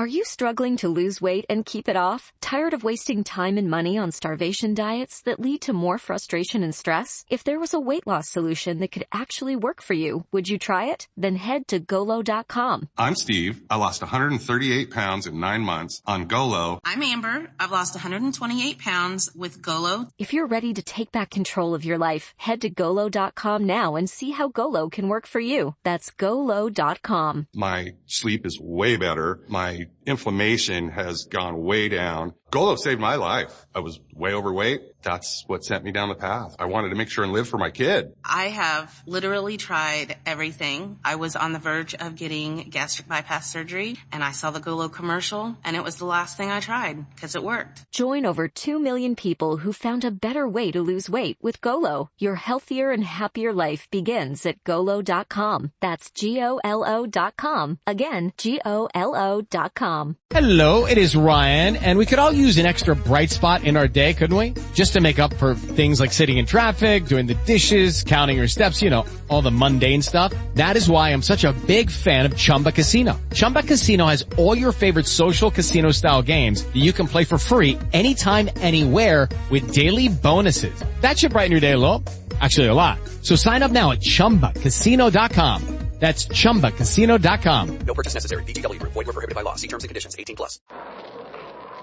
Are you struggling to lose weight and keep it off? Tired of wasting time and money on starvation diets that lead to more frustration and stress? If there was a weight loss solution that could actually work for you, would you try it? Then head to Golo.com. I'm Steve. I lost 138 pounds in 9 months on Golo. I'm Amber. I've lost 128 pounds with Golo. If you're ready to take back control of your life, head to Golo.com now and see how Golo can work for you. That's Golo.com. My sleep is way better. My inflammation has gone way down. Golo saved my life. I was way overweight. That's what sent me down the path. I wanted to make sure and live for my kid. I have literally tried everything. I was on the verge of getting gastric bypass surgery, and I saw the Golo commercial, and it was the last thing I tried because it worked. Join over 2 million people who found a better way to lose weight with Golo. Your healthier and happier life begins at Golo.com. That's Golo.com. Again, Golo.com. Hello, it is Ryan, and we could all use an extra bright spot in our day, couldn't we? Just to make up for things like sitting in traffic, doing the dishes, counting your steps, all the mundane stuff. That is why I'm such a big fan of Chumba Casino. Chumba Casino has all your favorite social casino-style games that you can play for free anytime, anywhere with daily bonuses. That should brighten your day a little. Actually, a lot. So sign up now at ChumbaCasino.com. That's ChumbaCasino.com. No purchase necessary. VGW Group. Void where prohibited by law. See terms and conditions. 18+.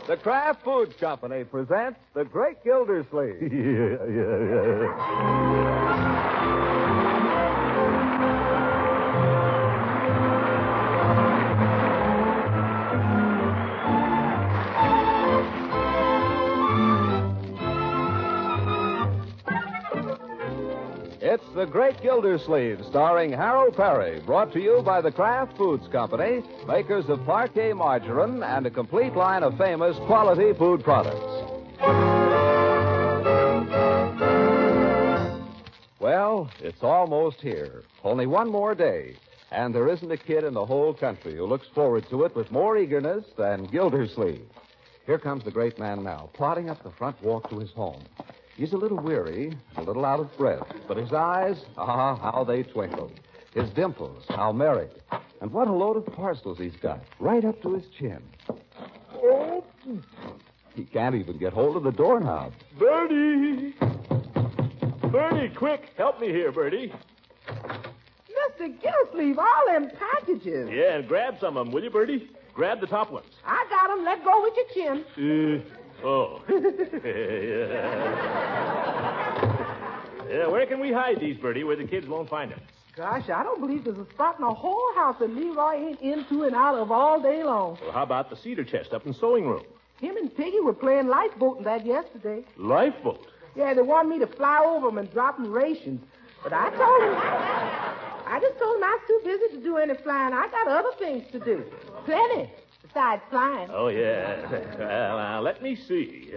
The Kraft Foods Company presents The Great Gildersleeve. It's The Great Gildersleeve, starring Harold Perry, brought to you by the Kraft Foods Company, makers of Parquet margarine and a complete line of famous quality food products. Well, it's almost here. Only one more day, and there isn't a kid in the whole country who looks forward to it with more eagerness than Gildersleeve. Here comes the great man now, plodding up the front walk to his home. He's a little weary, a little out of breath, but his eyes, how they twinkle. His dimples, how merry. And what a load of parcels he's got, right up to his chin. Oh, he can't even get hold of the doorknob. Bertie! Bertie, quick, help me here, Bertie. Mr. Gildersleeve, all them packages. Yeah, and grab some of them, will you, Bertie? Grab the top ones. I got them. Let go with your chin. Oh. Yeah, where can we hide these, Bertie, where the kids won't find them? Gosh, I don't believe there's a spot in the whole house that Leroy ain't into and out of all day long. Well, how about the cedar chest up in the sewing room? Him and Piggy were playing lifeboat in that yesterday. Lifeboat? Yeah, they wanted me to fly over them and drop them rations. But I just told them I was too busy to do any flying. I got other things to do. Plenty. Besides flying. Oh, yeah. Well, let me see.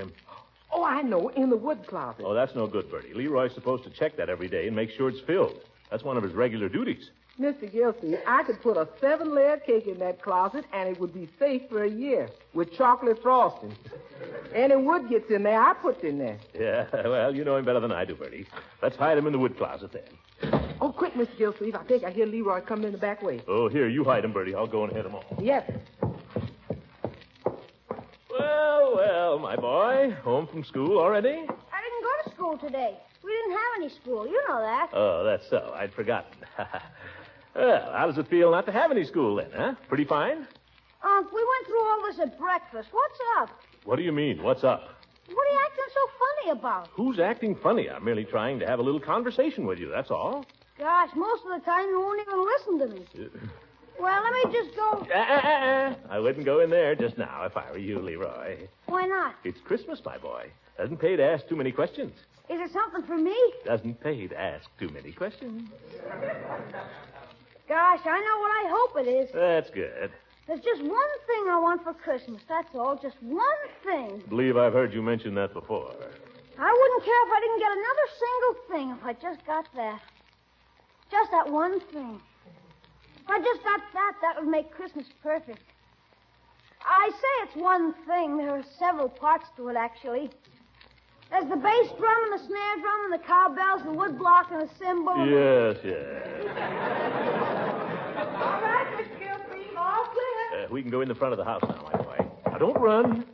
Oh, I know. In the wood closet. Oh, that's no good, Bertie. Leroy's supposed to check that every day and make sure it's filled. That's one of his regular duties. Mr. Gildersleeve, I could put a 7-layer cake in that closet, and it would be safe for a year with chocolate frosting. Any wood gets in there, I put it in there. Yeah, well, you know him better than I do, Bertie. Let's hide him in the wood closet, then. Oh, quick, Mr. Gildersleeve. I think I hear Leroy coming in the back way. Oh, here, you hide him, Bertie. I'll go and head him off. Yes. Well, my boy. Home from school already? I didn't go to school today. We didn't have any school. You know that. Oh, that's so. I'd forgotten. Well, how does it feel not to have any school then, huh? Pretty fine? We went through all this at breakfast. What's up? What do you mean, what's up? What are you acting so funny about? Who's acting funny? I'm merely trying to have a little conversation with you, that's all. Gosh, most of the time you won't even listen to me. Well, let me just go. I wouldn't go in there just now if I were you, Leroy. Why not? It's Christmas, my boy. Doesn't pay to ask too many questions. Is it something for me? Doesn't pay to ask too many questions. Gosh, I know what I hope it is. That's good. There's just one thing I want for Christmas, that's all. Just one thing. Believe I've heard you mention that before. I wouldn't care if I didn't get another single thing if I just got that. Just that one thing. If I just got that, that would make Christmas perfect. I say it's one thing. There are several parts to it, actually. There's the bass drum and the snare drum and the cowbells, the wood block and the cymbal. Yes. All right, Mr. Gildersleeve, all clear. we can go in the front of the house now, my boy. Now, don't run.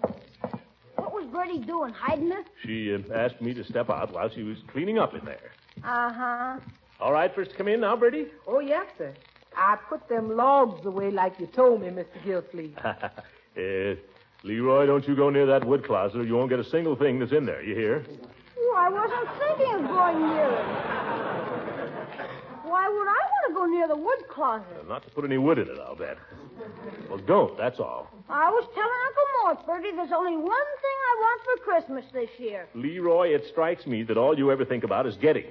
What was Bertie doing, hiding it? She asked me to step out while she was cleaning up in there. Uh-huh. All right, first to come in now, Bertie? Oh, yes, sir. I put them logs away like you told me, Mr. Gildersleeve. Leroy, don't you go near that wood closet or you won't get a single thing that's in there, you hear? Oh, I wasn't thinking of going near it. Why would I want to go near the wood closet? Not to put any wood in it, I'll bet. Well, don't, that's all. I was telling Uncle Mort, Bertie, there's only one thing I want for Christmas this year. Leroy, it strikes me that all you ever think about is getting.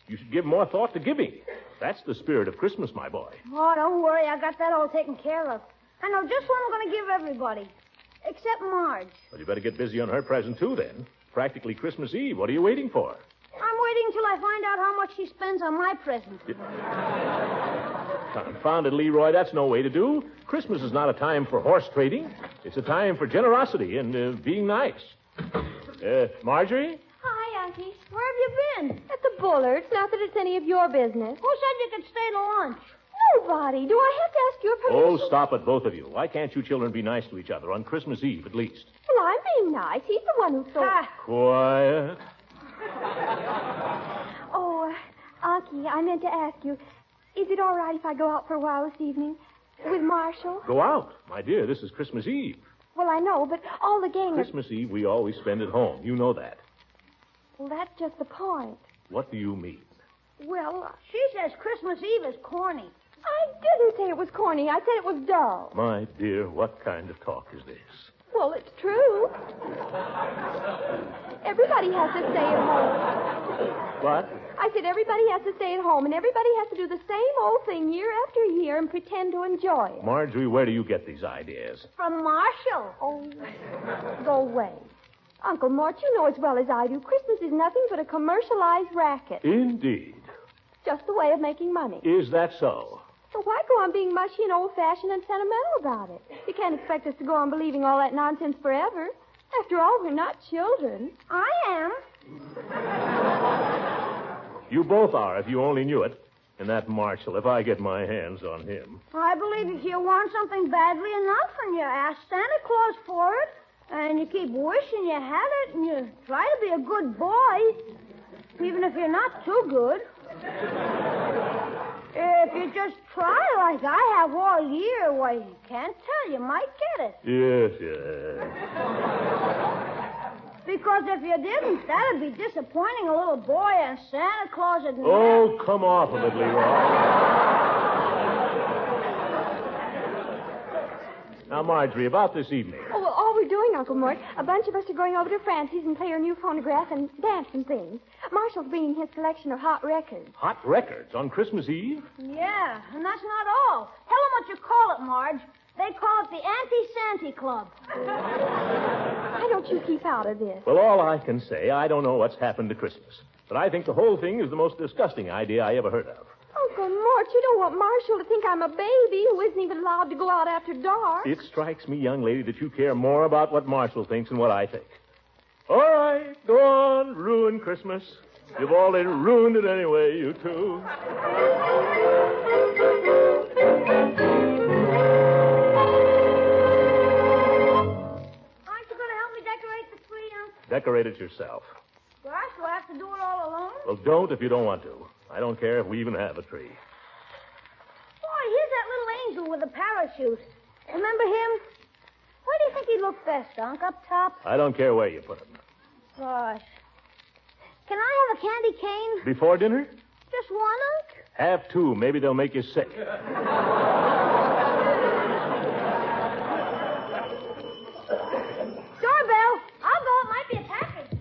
You should give more thought to giving. That's the spirit of Christmas, my boy. Oh, don't worry. I got that all taken care of. I know just what I'm going to give everybody. Except Marge. Well, you better get busy on her present, too, then. Practically Christmas Eve. What are you waiting for? I'm waiting till I find out how much she spends on my present. Confound it, Leroy. That's no way to do. Christmas is not a time for horse trading. It's a time for generosity and being nice. Marjorie? Hi, Auntie. Where have you been? At the Bullards. Not that it's any of your business. Who said you could stay to lunch? Nobody. Do I have to ask your permission? Oh, stop it, both of you. Why can't you children be nice to each other on Christmas Eve, at least? Well, I'm being nice. He's the one who told... Quiet. Oh, Unky, I meant to ask you, is it all right if I go out for a while this evening with Marshall? Go out. My dear, this is Christmas Eve. Well, I know, but all the gang... Christmas Eve we always spend at home. You know that. Well, that's just the point. What do you mean? Well, she says Christmas Eve is corny. I didn't say it was corny. I said it was dull. My dear, what kind of talk is this? Well, it's true. Everybody has to stay at home. What? I said everybody has to stay at home, and everybody has to do the same old thing year after year and pretend to enjoy it. Marjorie, where do you get these ideas? From Marshall. Oh, go away. Uncle Mort, you know as well as I do, Christmas is nothing but a commercialized racket. Indeed. Just a way of making money. Is that so? So why go on being mushy and old-fashioned and sentimental about it? You can't expect us to go on believing all that nonsense forever. After all, we're not children. I am. You both are, if you only knew it. And that Marshall, if I get my hands on him. I believe if you want something badly enough and you ask Santa Claus for it, and you keep wishing you had it, and you try to be a good boy, even if you're not too good. If you just try like I have all year, why, you can't tell. You might get it. Yes. Because if you didn't, that'd be disappointing a little boy and Santa Claus would never... Oh, come off of it, Leroy. Now, Marjorie, about this evening. Oh, well, all we're doing, Uncle Mort, a bunch of us are going over to Francie's and play her new phonograph and dance and things. Marshall's bringing his collection of hot records. Hot records on Christmas Eve? Yeah, and that's not all. Tell them what you call it, Marge. They call it the Anti-Santy Club. Why don't you keep out of this? Well, all I can say, I don't know what's happened to Christmas. But I think the whole thing is the most disgusting idea I ever heard of. Uncle Mort, you don't want Marshall to think I'm a baby who isn't even allowed to go out after dark. It strikes me, young lady, that you care more about what Marshall thinks than what I think. All right, go on, ruin Christmas. You've already ruined it anyway, you two. Aren't you going to help me decorate the tree, Uncle? Decorate it yourself. Gosh, do I have to do it all alone? Well, don't if you don't want to. I don't care if we even have a tree. Boy, here's that little angel with a parachute. Remember him? Where do you think he looked best, Unc? Up top? I don't care where you put him. Gosh. Can I have a candy cane? Before dinner? Just one, Unc? Have two. Maybe they'll make you sick. Doorbell. I'll go. It might be a package.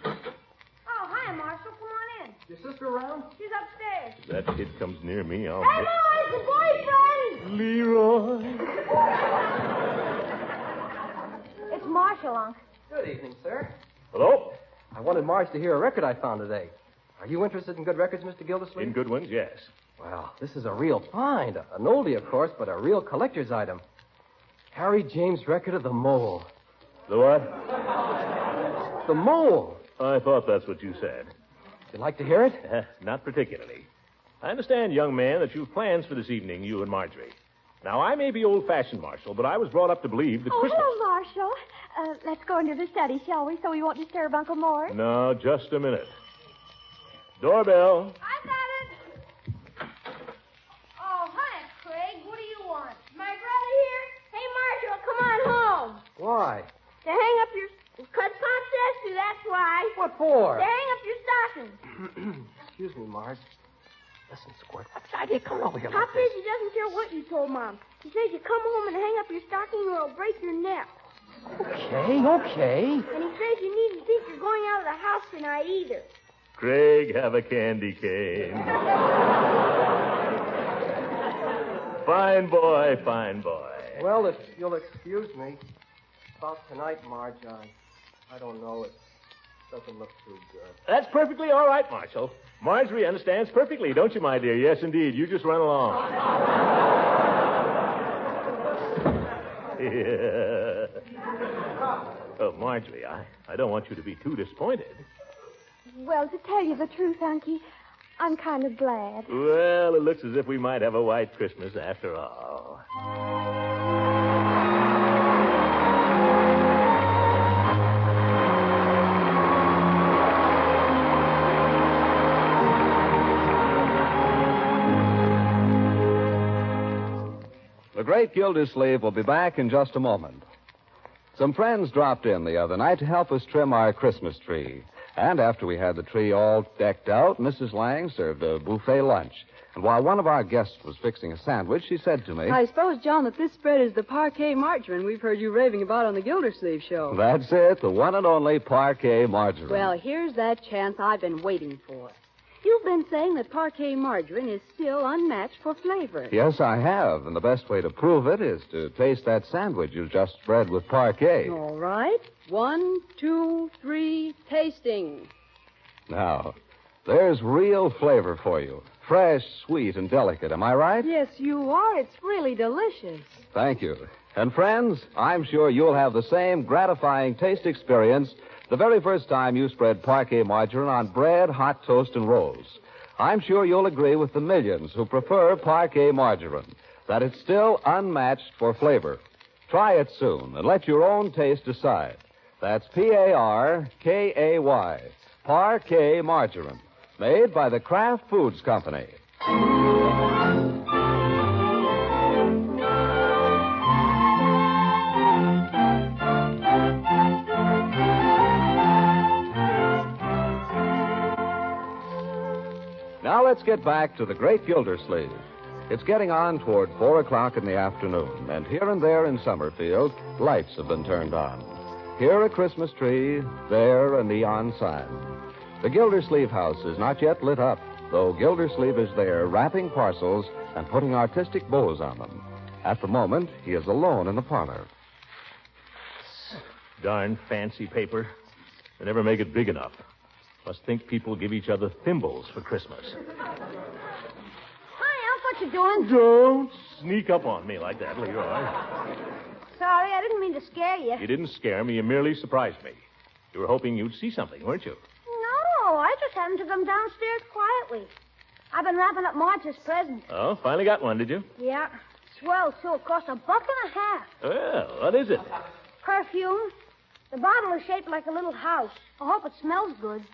Oh, hi, Marshall. Come on in. Your sister around? She's upstairs. If that kid comes near me, I'll... Hey, boys, the boyfriend! Leroy. It's Marshall, Unc. Good evening, sir. Hello? I wanted Marge to hear a record I found today. Are you interested in good records, Mr. Gildersleeve? In good ones, yes. Well, this is a real find. An oldie, of course, but a real collector's item. Harry James' record of the Mole. The what? The Mole. I thought that's what you said. You'd like to hear it? Not particularly. I understand, young man, that you've plans for this evening, you and Marjorie. Now, I may be old-fashioned, Marshall, but I was brought up to believe that Christmas... hello, Marshall. Let's go into the study, shall we, so we won't disturb Uncle Mort? No, just a minute. Doorbell. I got it. Oh, hi, Craig. What do you want? My brother here? Hey, Marshall, come on home. Why? To hang up your... Because Pop says to, that's why. What for? To hang up your stocking. Excuse me, Marge. Listen, Squirt, what's the idea coming over here Pop like says this? he doesn't care what you told Mom. He says you come home and hang up your stocking or it'll break your neck. Okay. And he says you needn't think you're going out of the house tonight either. Craig, have a candy cane. Fine boy, fine boy. Well, if you'll excuse me, about tonight, Marge, I don't know. It doesn't look too good. That's perfectly all right, Marshall. Marjorie understands perfectly, don't you, my dear? Yes, indeed. You just run along. Yeah. Oh, Marjorie, I don't want you to be too disappointed. Well, to tell you the truth, Unky, I'm kind of glad. Well, it looks as if we might have a white Christmas after all. The great Gildersleeve will be back in just a moment. Some friends dropped in the other night to help us trim our Christmas tree. And after we had the tree all decked out, Mrs. Lang served a buffet lunch. And while one of our guests was fixing a sandwich, she said to me... I suppose, John, that this spread is the parquet margarine we've heard you raving about on the Gildersleeve show. That's it, the one and only parquet margarine. Well, here's that chance I've been waiting for. You've been saying that parquet margarine is still unmatched for flavor. Yes, I have. And the best way to prove it is to taste that sandwich you just spread with parquet. All right. 1, 2, 3, tasting. Now, there's real flavor for you. Fresh, sweet, and delicate. Am I right? Yes, you are. It's really delicious. Thank you. And friends, I'm sure you'll have the same gratifying taste experience the very first time you spread parquet margarine on bread, hot toast, and rolls. I'm sure you'll agree with the millions who prefer parquet margarine, that it's still unmatched for flavor. Try it soon and let your own taste decide. That's Parkay, Parquet margarine, made by the Kraft Foods Company. Now let's get back to the great Gildersleeve. It's getting on toward 4 o'clock in the afternoon, and here and there in Summerfield, lights have been turned on. Here a Christmas tree, there a neon sign. The Gildersleeve house is not yet lit up, though Gildersleeve is there wrapping parcels and putting artistic bows on them. At the moment, he is alone in the parlor. Darn fancy paper. They never make it big enough. Must think people give each other thimbles for Christmas. Hi, Unc, what you doing? Don't sneak up on me like that, Leroy. Sorry, I didn't mean to scare you. You didn't scare me. You merely surprised me. You were hoping you'd see something, weren't you? No, I just happened to come downstairs quietly. I've been wrapping up Marge's present. Oh, finally got one, did you? Yeah. Swell, too. It cost $1.50. Well, what is it? Perfume. The bottle is shaped like a little house. I hope it smells good.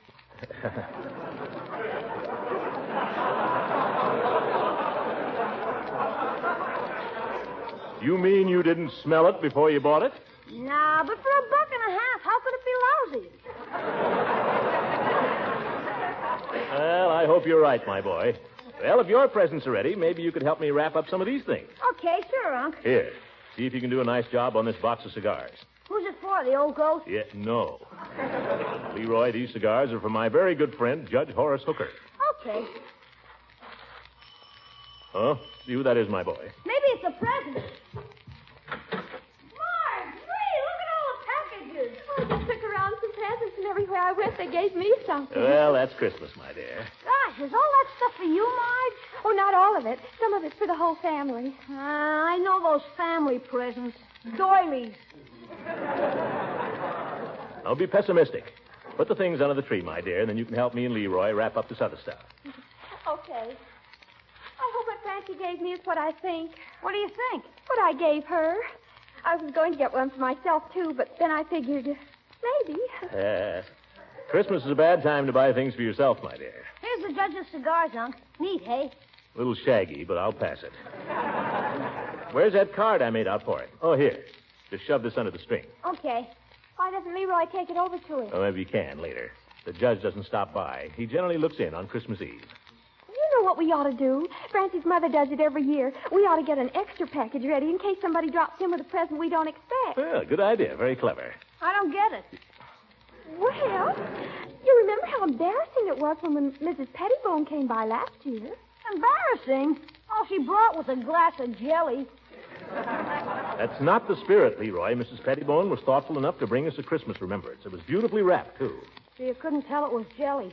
You mean you didn't smell it before you bought it? Nah, but for $1.50, how could it be lousy? Well, I hope you're right, my boy. Well, if your presents are ready, maybe you could help me wrap up some of these things. Okay, sure, Unc. Here, see if you can do a nice job on this box of cigars. Who's it for, the old ghost? Yeah, no. Leroy, these cigars are for my very good friend, Judge Horace Hooker. Okay. Huh? See who that is, my boy. Maybe it's a present. Marge, look at all the packages. Oh, I just took around some presents, and everywhere I went, they gave me something. Well, that's Christmas, my dear. Gosh, is all that stuff for you, Marge? Oh, not all of it. Some of it's for the whole family. I know those family presents. Doilies. Don't be pessimistic. Put the things under the tree, my dear, and then you can help me and Leroy wrap up this other stuff. Okay. I hope it Francie gave me is what I think. What do you think? What I gave her. I was going to get one for myself, too, but then I figured maybe. Christmas is a bad time to buy things for yourself, my dear. Here's the judge's cigars, Unc. Neat, hey? A little shaggy, but I'll pass it. Where's that card I made out for him? Oh, here. Just shove this under the string. Okay. Why doesn't Leroy take it over to him? Oh, maybe you can later. The judge doesn't stop by. He generally looks in on Christmas Eve. You know what we ought to do? Francie's mother does it every year. We ought to get an extra package ready in case somebody drops in with a present we don't expect. Well, good idea. Very clever. I don't get it. Well, you remember how embarrassing it was when Mrs. Pettibone came by last year? Embarrassing? All she brought was a glass of jelly. That's not the spirit, Leroy. Mrs. Pettibone was thoughtful enough to bring us a Christmas remembrance. It was beautifully wrapped, too. So you couldn't tell it was jelly.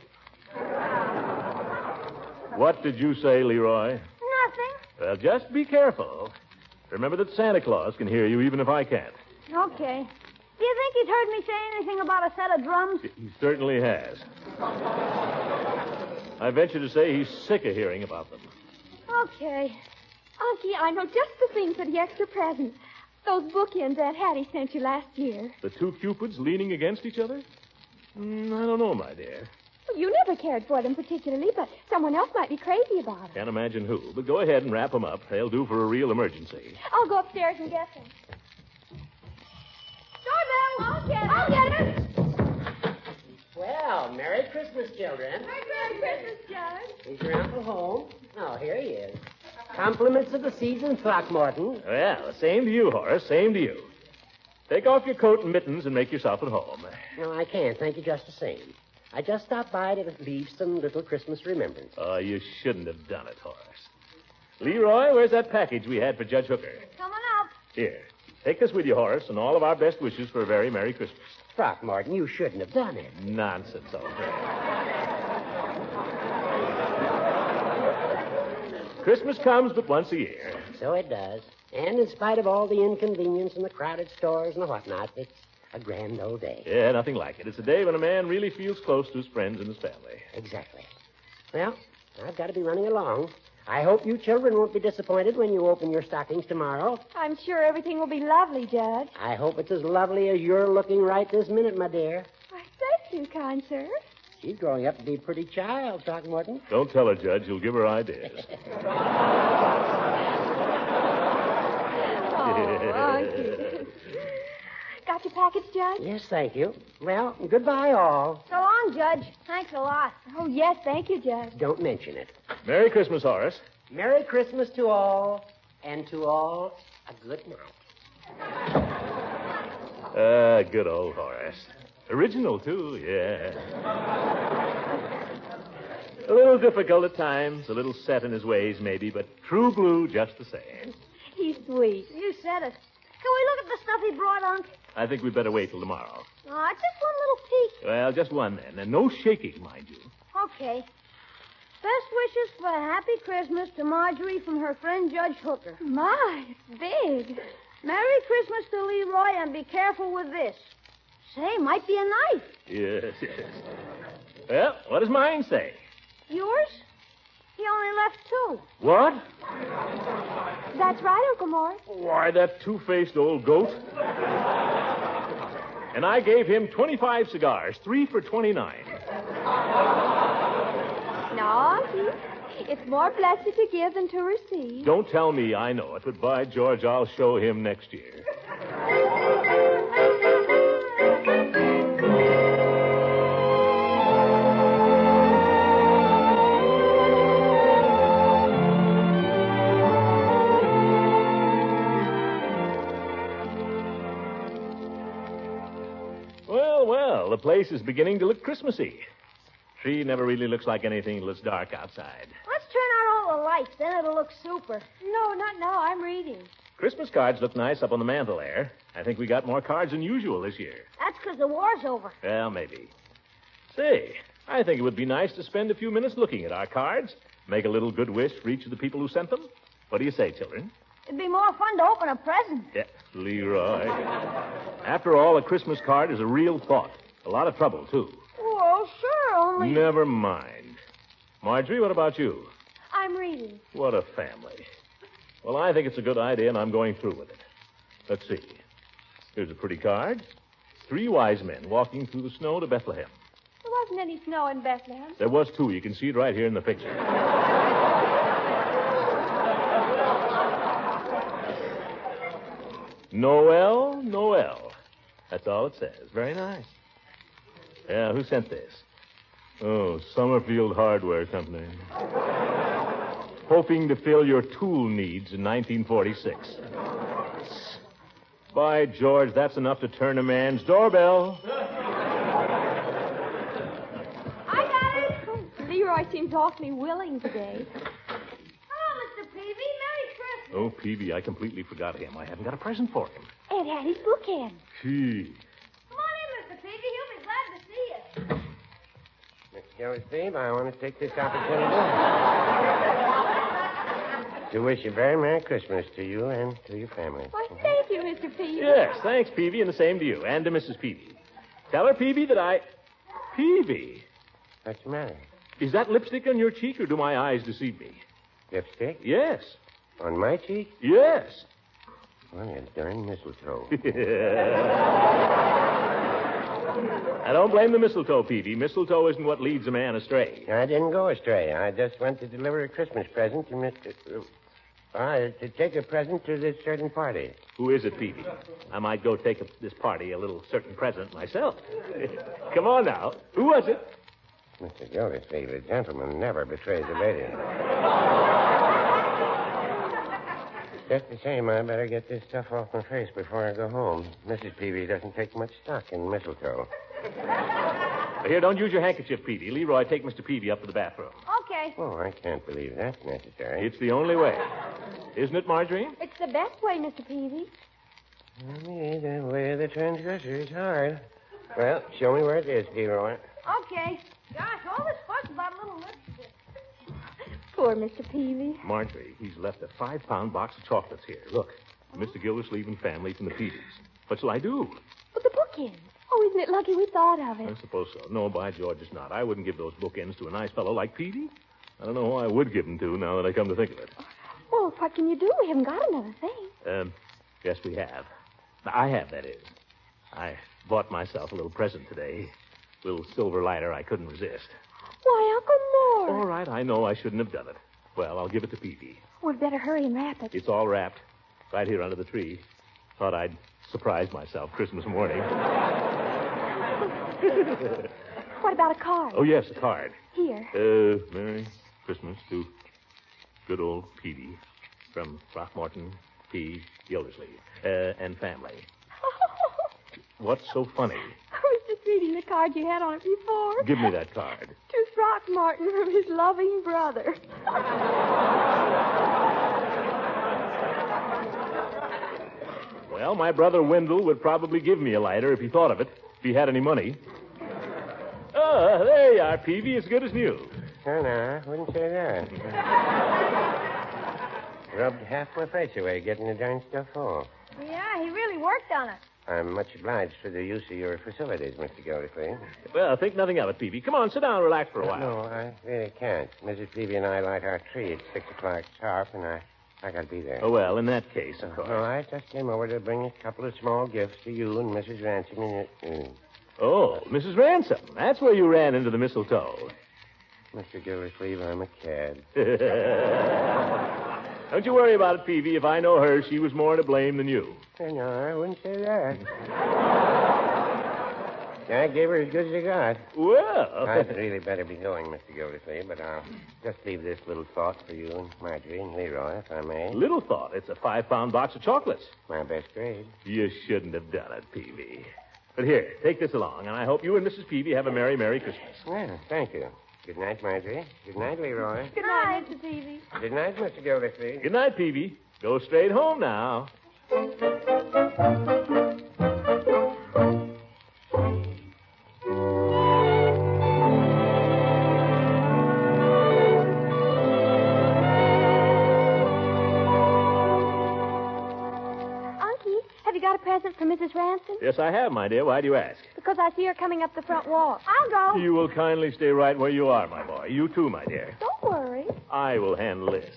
What did you say, Leroy? Nothing. Well, just be careful. Remember that Santa Claus can hear you even if I can't. Okay. Do you think he's heard me say anything about a set of drums? He certainly has. I venture to say he's sick of hearing about them. Okay. Unky, I know just the thing for the extra present. Those bookends Aunt Hattie sent you last year. The two cupids leaning against each other? I don't know, my dear. Well, you never cared for them particularly, but someone else might be crazy about them. Can't imagine who. But go ahead and wrap them up. They'll do for a real emergency. I'll go upstairs and get them. Doorbell! I'll get it! Well, Merry Christmas, children. Merry Christmas, Judge. Is your uncle home? Oh, here he is. Compliments of the season, Throckmorton. Well, same to you, Horace. Same to you. Take off your coat and mittens and make yourself at home. No, I can't. Thank you just the same. I just stopped by to leave some little Christmas remembrance. Oh, you shouldn't have done it, Horace. Leroy, where's that package we had for Judge Hooker? Coming up. Here. Take this with you, Horace, and all of our best wishes for a very Merry Christmas. Throckmorton, you shouldn't have done it. Nonsense, old friend. Christmas comes but once a year. So it does. And in spite of all the inconvenience and the crowded stores and whatnot, it's a grand old day. Yeah, nothing like it. It's a day when a man really feels close to his friends and his family. Exactly. Well, I've got to be running along. I hope you children won't be disappointed when you open your stockings tomorrow. I'm sure everything will be lovely, Judge. I hope it's as lovely as you're looking right this minute, my dear. Why, thank you, kind sir. She's growing up to be a pretty child, Throckmorton. Don't tell her, Judge. You'll give her ideas. Got your package, Judge? Yes, thank you. Well, goodbye, all. So long, Judge. Thanks a lot. Oh, yes, thank you, Judge. Don't mention it. Merry Christmas, Horace. Merry Christmas to all, and to all, a good night. Good old Horace. Original, too, yeah. A little difficult at times, a little set in his ways, maybe, but true blue just the same. He's sweet. You said it. Can we look at the stuff he brought, Unc? I think we'd better wait till tomorrow. Just one little peek. Well, just one then, and no shaking, mind you. Okay. Best wishes for a happy Christmas to Marjorie from her friend Judge Hooker. My, it's big. Merry Christmas to Leroy, and be careful with this. Say, might be a knife. Yes, yes. Well, what does mine say? Yours? He only left 2. What? That's right, Uncle Mort. Why, that two-faced old goat. And I gave him 25 cigars, 3 for $29. No, it's more blessed to give than to receive. Don't tell me I know it, but by George, I'll show him next year. Well, the place is beginning to look Christmassy. Tree never really looks like anything till it's dark outside. Let's turn out all the lights, then it'll look super. No, not now. I'm reading. Christmas cards look nice up on the mantel there. I think we got more cards than usual this year. That's because the war's over. Well, maybe. Say, I think it would be nice to spend a few minutes looking at our cards, make a little good wish for each of the people who sent them. What do you say, children? It'd be more fun to open a present. Yeah, Leroy. After all, a Christmas card is a real thought. A lot of trouble, too. Oh, sure, only... Never mind. Marjorie, what about you? I'm reading. Peavy. What a family. Well, I think it's a good idea, and I'm going through with it. Let's see. Here's a pretty card. 3 wise men walking through the snow to Bethlehem. There wasn't any snow in Bethlehem. There was 2. You can see it right here in the picture. Noel, Noel. That's all it says. Very nice. Yeah, who sent this? Oh, Summerfield Hardware Company. Hoping to fill your tool needs in 1946. By George, that's enough to turn a man's doorbell. I got it. Leroy seems awfully willing today. Hello, Mr. Peavy. Merry Christmas. Oh, Peavy, I completely forgot him. I haven't got a present for him. Ed had his book in. Gee. Come on in, Mr. Peavy. He'll be glad to see you. Mr. Gildersleeve, I want to take this opportunity to wish a very Merry Christmas to you and to your family. Well, thank you, Mr. Peavy. Yes, thanks, Peavy, and the same to you, and to Mrs. Peavy. Tell her, Peavy, that I... Peavy? What's the matter? Is that lipstick on your cheek, or do my eyes deceive me? Lipstick? Yes. On my cheek? Yes. Well, you darn mistletoe. I don't blame the mistletoe, Peavy. Mistletoe isn't what leads a man astray. I didn't go astray. I just went to deliver a Christmas present to Mr. To take a present to this certain party. Who is it, Peavy? I might go take this party a little certain present myself. Come on now. Who was it? Mr. Gildersleeve, a gentleman never betrays a lady. Just the same, I better get this stuff off my face before I go home. Mrs. Peavy doesn't take much stock in mistletoe. Here, don't use your handkerchief, Peavy. Leroy, take Mr. Peavy up to the bathroom. Okay. Oh, I can't believe that's necessary. It's the only way. Isn't it, Marjorie? It's the best way, Mr. Peavy. Me, the way of the transgressor is hard. Well, show me where it is, Leroy. Okay. Gosh, all this fuss about a little lipstick. Poor Mr. Peavy. Marjorie, he's left a 5-pound box of chocolates here. Look, Mr. Gildersleeve and family from the Peavys. What shall I do? But the bookends. Oh, isn't it lucky we thought of it? I suppose so. No, by George, it's not. I wouldn't give those bookends to a nice fellow like Peavy. I don't know who I would give them to now that I come to think of it. Well, what can you do? We haven't got another thing. Yes, we have. I have, that is. I bought myself a little present today. A little silver lighter I couldn't resist. Why, Uncle Mort. All right, I know I shouldn't have done it. Well, I'll give it to Peavy. We'd better hurry and wrap it. It's all wrapped. Right here under the tree. Thought I'd surprise myself Christmas morning. What about a card? Oh, yes, a card. Here. Merry Christmas to good old Peavy from Throckmorton P. Gildersleeve and family. What's so funny? I was just reading the card you had on it before. Give me that card. To Throckmorton from his loving brother. Well, my brother Wendell would probably give me a lighter if he thought of it, if he had any money. Oh, there you are, Peavy, as good as new. Oh, no, I wouldn't say that. Rubbed half my face away getting the darn stuff off. Yeah, he really worked on it. I'm much obliged for the use of your facilities, Mr. Gildersleeve. Well, think nothing of it, Peavy. Come on, sit down and relax for a while. No, I really can't. Mrs. Peavy and I light our tree at 6 o'clock sharp, and I gotta be there. Oh, well, in that case, of course. No, I just came over to bring a couple of small gifts to you and Mrs. Ransom and Oh, Mrs. Ransom. That's where you ran into the mistletoe. Mr. Gildersleeve, I'm a cad. Don't you worry about it, Peavy. If I know her, she was more to blame than you. No, I wouldn't say that. I gave her as good as I got. Well. I'd really better be going, Mr. Gildersleeve, but I'll just leave this little thought for you and Marjorie and Leroy, if I may. Little thought. It's a 5-pound box of chocolates. My best grade. You shouldn't have done it, Peavy. But here, take this along, and I hope you and Mrs. Peavy have a Merry, Merry Christmas. Well, thank you. Good night, Marjorie. Good night, Leroy. Good night, Mr. Peavy. Good night, Mr. Gildersleeve. Good night, Peavy. Go straight home now. Present for Mrs. Ransom? Yes, I have, my dear. Why do you ask? Because I see her coming up the front walk. I'll go. You will kindly stay right where you are, my boy. You too, my dear. Don't worry. I will handle this.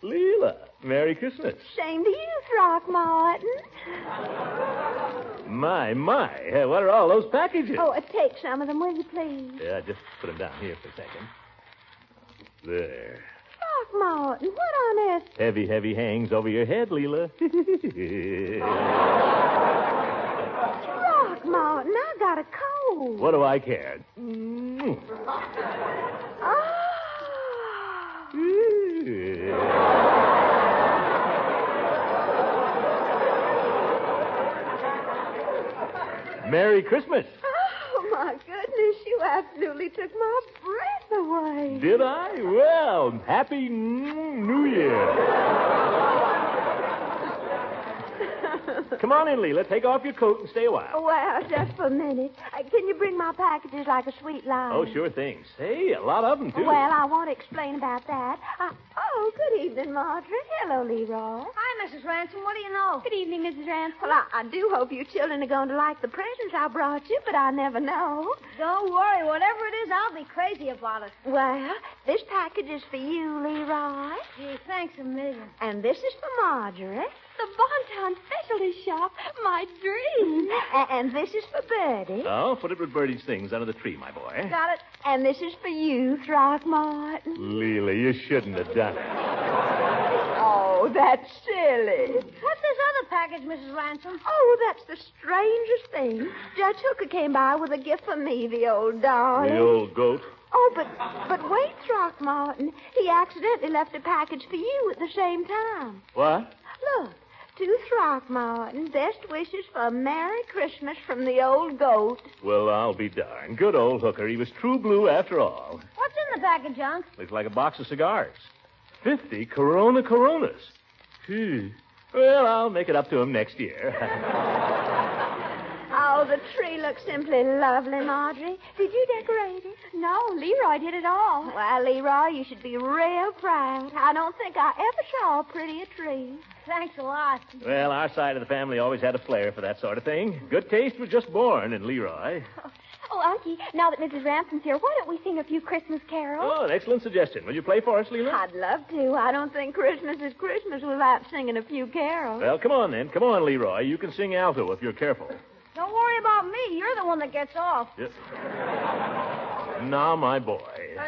Leela, Merry Christmas. Same to you, Throckmorton. My. What are all those packages? Oh, take some of them, will you, please? Yeah, just put them down here for a second. There. Throckmorton, what on earth? Heavy hangs over your head, Leela. Throckmorton, I got a cold. What do I care? Merry Christmas. Oh, my goodness, you absolutely took my breath away. Did I? Well, Happy New Year. Come on in, Leela. Take off your coat and stay a while. Well, just for a minute. Can you bring my packages like a sweet line? Oh, sure thing. Say, a lot of them, too. Well, I want to explain about that. Good evening, Marjorie. Hello, Leroy. Hi, Mrs. Ransom. What do you know? Good evening, Mrs. Ransom. Well, I do hope you children are going to like the presents I brought you, but I never know. Don't worry. Whatever it is, I'll be crazy about it. Well, this package is for you, Leroy. Gee, thanks a million. And this is for Marjorie. The Bonton Specialty Shop, my dream. And this is for Bertie. Oh, put it with Bertie's things under the tree, my boy. Got it. And this is for you, Throckmorton. Leela, you shouldn't have done it. Oh, that's silly. What's this other package, Mrs. Ransom? Oh, that's the strangest thing. Judge Hooker came by with a gift for me, the old darling. The old goat. Oh, but wait, Throckmorton. He accidentally left a package for you at the same time. What? Look. To Throckmorton, best wishes for a Merry Christmas from the old goat. Well, I'll be darned. Good old Hooker. He was true blue after all. What's in the package, Unc? Looks like a box of cigars. 50 Coronas. Well, I'll make it up to him next year. Oh, the tree looks simply lovely, Marjorie. Did you decorate it? No, Leroy did it all. Well, Leroy, you should be real proud. I don't think I ever saw a prettier tree. Thanks a lot. Well, our side of the family always had a flair for that sort of thing. Good taste was just born in Leroy. Oh, Unky, now that Mrs. Ransom's here, why don't we sing a few Christmas carols? Oh, an excellent suggestion. Will you play for us, Leela? I'd love to. I don't think Christmas is Christmas without singing a few carols. Well, come on, then. Come on, Leroy. You can sing alto if you're careful. Don't worry about me. You're the one that gets off. Yep. Now, my boy.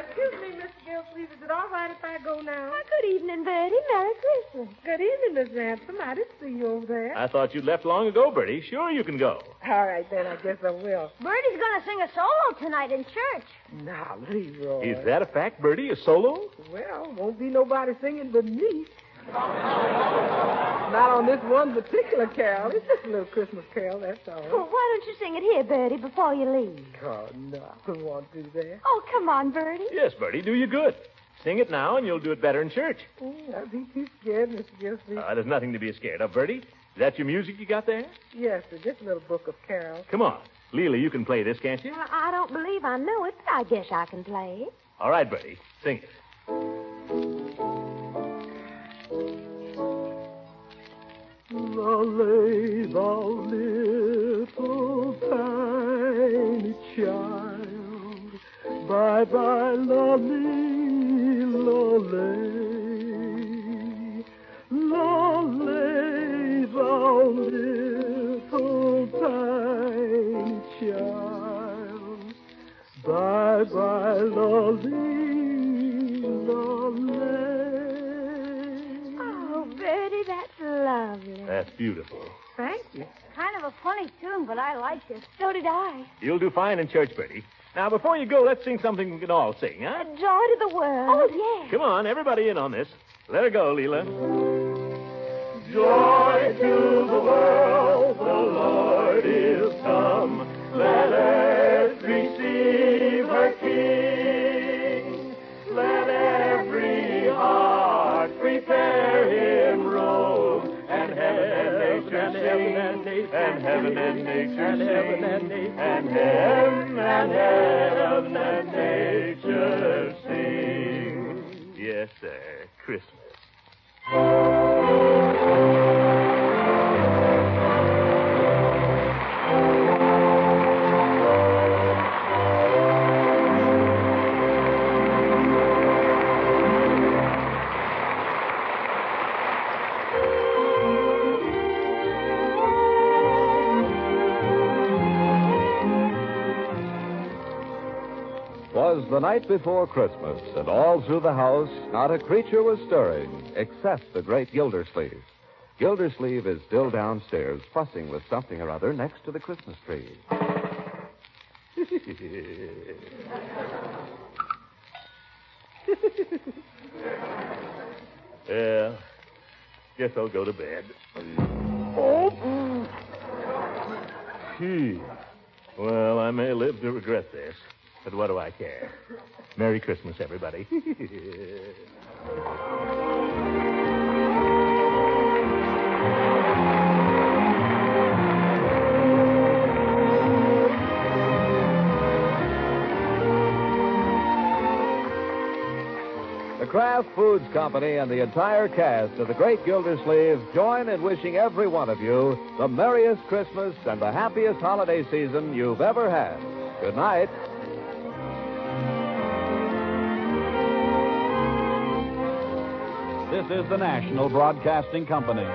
Excuse me, Mr. Gildersleeve. Is it all right if I go now? Good evening, Bertie. Merry Christmas. Good evening, Miss Ransom. I didn't see you over there. I thought you'd left long ago, Bertie. Sure, you can go. All right, then. I guess I will. Bertie's going to sing a solo tonight in church. Now, Leroy. Is that a fact, Bertie? A solo? Well, won't be nobody singing but me. Not on this one particular carol. It's just a little Christmas carol, that's all. Well, why don't you sing it here, Bertie, before you leave? Oh, no, I don't want to do that. Oh, come on, Bertie. Yes, Bertie, do you good. Sing it now, and you'll do it better in church. I'd be too scared, Mr. Gildersleeve. There's nothing to be scared of, Bertie. Is that your music you got there? Yes, sir, just a little book of carols. Come on. Leela, you can play this, can't you? I don't believe I know it, but I guess I can play it. All right, Bertie. Sing it. Lolly, thou little tiny child, bye-bye, lolly, lolly. Lolly, thou little tiny child, bye-bye, lolly, lolly. Oh, Bertie, that's lovely. That's beautiful. Thank you. Kind of a funny tune, but I like it. So did I. You'll do fine in church, Bertie. Now, before you go, let's sing something we can all sing, huh? Joy to the world. Oh, yeah. Come on, everybody in on this. Let her go, Leela. Joy to the world, the Lord is come. Let earth receive her King. Let every heart prepare him robes, and heaven and nature sing, and heaven and nature sing, and heaven and nature sing. Yes, sir, Christmas. was the night before Christmas, and all through the house, not a creature was stirring except the great Gildersleeve. Gildersleeve is still downstairs, fussing with something or other next to the Christmas tree. Well, guess I'll go to bed. Oh! Gee. Well, I may live to regret this, but what do I care? Merry Christmas, everybody. The Kraft Foods Company and the entire cast of The Great Gildersleeve join in wishing every one of you the merriest Christmas and the happiest holiday season you've ever had. Good night. This is the National Broadcasting Company.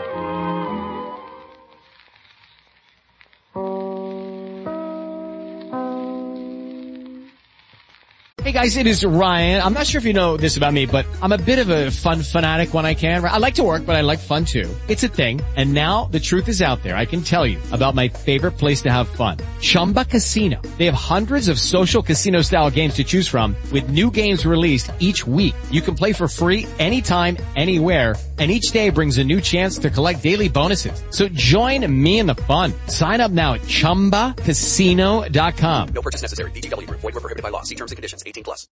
Hey guys, it is Ryan. I'm not sure if you know this about me, but I'm a bit of a fun fanatic when I can. I like to work, but I like fun too. It's a thing. And now the truth is out there. I can tell you about my favorite place to have fun. Chumba Casino. They have hundreds of social casino style games to choose from with new games released each week. You can play for free anytime, anywhere. And each day brings a new chance to collect daily bonuses. So join me in the fun. Sign up now at ChumbaCasino.com. No purchase necessary. VGW Group. Void where prohibited by law. See terms and conditions. 18+.